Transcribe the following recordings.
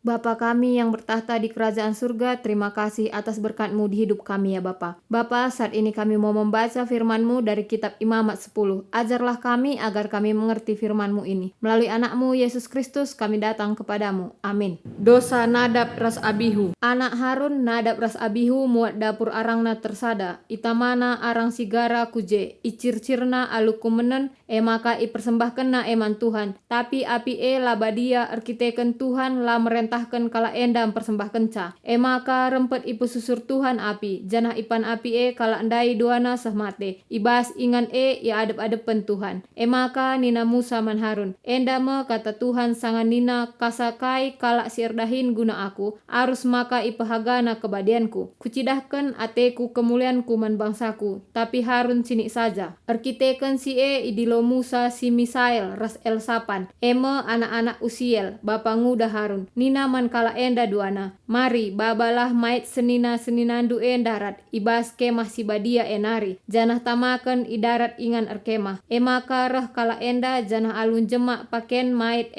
Bapa kami yang bertahta di kerajaan surga, terima kasih atas berkat-Mu di hidup kami ya Bapa. Bapa, saat ini kami mau membaca firman-Mu dari kitab Imamat 10. Ajarlah kami agar kami mengerti firman-Mu ini. Melalui anak-Mu Yesus Kristus kami datang kepadamu. Amin. Dosa Nadab ras Abihu. Anak Harun Nadab ras Abihu muat dapur arangna tersada. Itamana arang sigara kuje. Icir-cirna alu kumenen maka ipersembahkenna eman Tuhan. Tapi api labadia arkiteken Tuhan la merentahkan kala enda mempersembahkan ca. Maka rempet ipu susur Tuhan api. Janah ipan api kala endai duana sahmate. Ibas ingan ya adep-adepen Tuhan. Maka nina Musa man Harun. Enda me kata Tuhan sangan nina kasakai kala sirdahin guna aku. Arus maka ipahagana kebadianku. Kucidahkan ateku kemulianku man bangsaku. Tapi Harun sini saja. Arkiteken si idilo Musa si Misael ras Elsapan. Eme anak-anak Usiel. Bapa nguda Harun. Nina man kala enda duana. Mari babalah mait senina-seninandu darat. Ibas kemah si badia enari. Janah tamakan idarat ingan erkemah. Maka reh kala enda janah alun jemak paken mait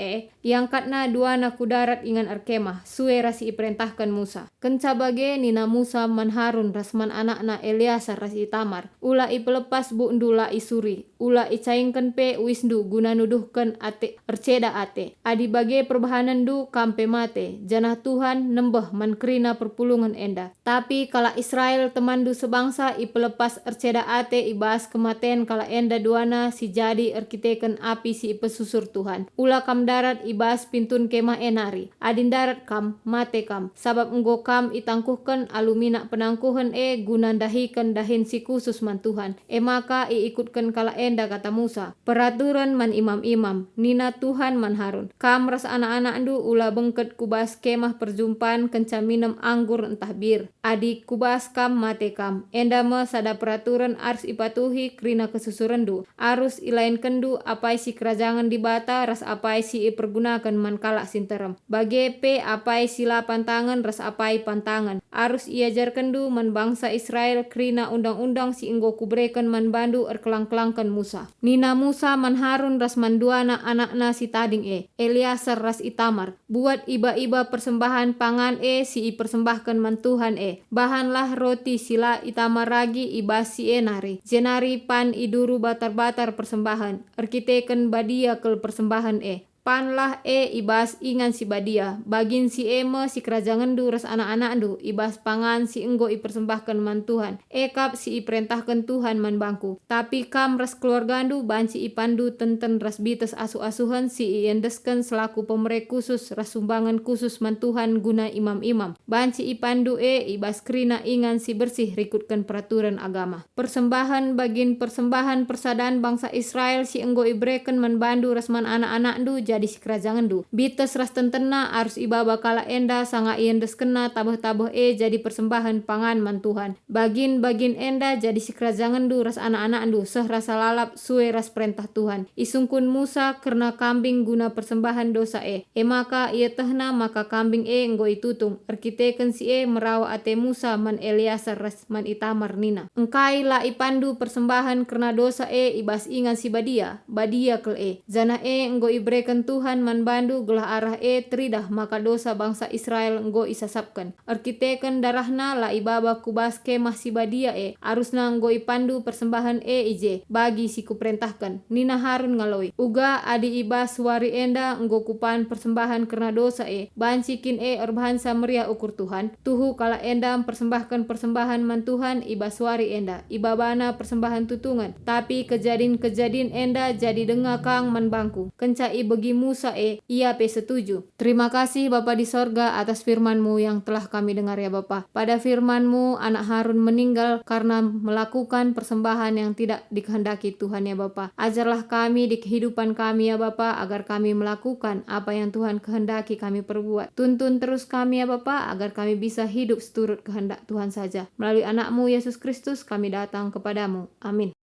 Iangkatna duana kudarat ingan erkemah. Sue rasi iperintahkan Musa. Kenca bage nina Musa man Harun rasman anakna Eliasar rasi Itamar. Ula ipelepas bu ndula isuri. Ula icaingkan pe wisndu guna nuduhkan ate erceda ate. Adi bage perbahanan du kampe mate. Janah Tuhan nembeh man kerina perpulungan enda. Tapi kala Israel temandu sebangsa ipelepas erceda ate ibas kematen kala enda duana si jadi arkiteken api si ipesusur Tuhan. Ula kam darat ibas pintun kemah enari. Adin darat kam mate kam. Sabab enggo kam itangkuhkan alumina penangkuhan gunandahikan dahin si khusus man Tuhan. Maka ikutkan kala enda kata Musa. Peraturan man imam-imam. Nina Tuhan man Harun. Kam ras anak-anak ndu ula bengket kubas kemah perjumpaan kenca minum anggur entah bir. Adi kubas kam mate kam. Enda me sada peraturan ars ipatuhi krina kesusuran du. Arus ilain kendu apai si kerajangan di bata ras apai si ipergunakan man kala sinterem. Bage pe apai sila pantangan ras apai pantangan. Arus iajar kendu man bangsa Israel krina undang-undang si inggo kubreken man bandu erkelang-kelangkan Musa. Nina Musa man Harun ras manduana anakna si tading Eliasar ras Itamar. Buat iba-iba persembahan pangan si ipersembahkan man Tuhan Bahanlah roti sila Itamar ragi ibas si nari. Jenari pan iduru batar-batar persembahan. Arkiteken badia kel persembahan Panlah ibas ingan si badia. Bagin si eme si kerajangan du ras anak-anak du. Ibas pangan si enggo ipersembahkan man Tuhan. Kap si iperintahkan Tuhan man bangku. Tapi kam ras keluarga du banci ipandu tenten ras bites asu-asuhan si iendeskan selaku pemerek khusus ras sumbangan khusus man Tuhan guna imam-imam. Banci ipandu ibas krina ingan si bersih rikutkan peraturan agama. Persembahan bagin persembahan persadaan bangsa Israel si enggo ibreken man bandu ras man anak-anak du jadi si kerajangan du. Bites ras tentena arus ibaba kala enda sanga iendes kena tabah-tabah jadi persembahan pangan man Tuhan. Bagin enda jadi si kerajangan du ras anak-anak du seh rasa lalap sue ras perintah Tuhan. Isungkun Musa karena kambing guna persembahan dosa maka ia tehna maka kambing enggo itutung. Arkiteken si merawa ate Musa man Eliasar ras man Itamar nina. Engkai la ipandu persembahan karena dosa ibas ingan si badia kel Jana enggo ibreken Tuhan man bandu gelah arah tridah maka dosa bangsa Israel enggo isasapkan. Arkiteken darahna la ibaba kubas kemah si badia arusna enggo ipandu persembahan ije bagi si kuperintahkan. Nina Harun ngaloi. Uga adi ibas wari enda enggo kupan persembahan karena dosa bancikin orbahan sameria ukur Tuhan. Tuhu kala enda persembahkan persembahan man Tuhan ibas wari enda. Ibabana persembahan tutungan. Tapi kejadin enda jadi denga kang man bangku. Kenca bagi Musa ia setuju. Terima kasih Bapa di sorga atas firman-Mu yang telah kami dengar ya Bapa. Pada firman-Mu anak Harun meninggal karena melakukan persembahan yang tidak dikehendaki Tuhan ya Bapa. Ajarlah kami di kehidupan kami ya Bapa agar kami melakukan apa yang Tuhan kehendaki kami perbuat. Tuntun terus kami ya Bapa agar kami bisa hidup seturut kehendak Tuhan saja. Melalui anak-Mu Yesus Kristus kami datang kepadamu. Amin.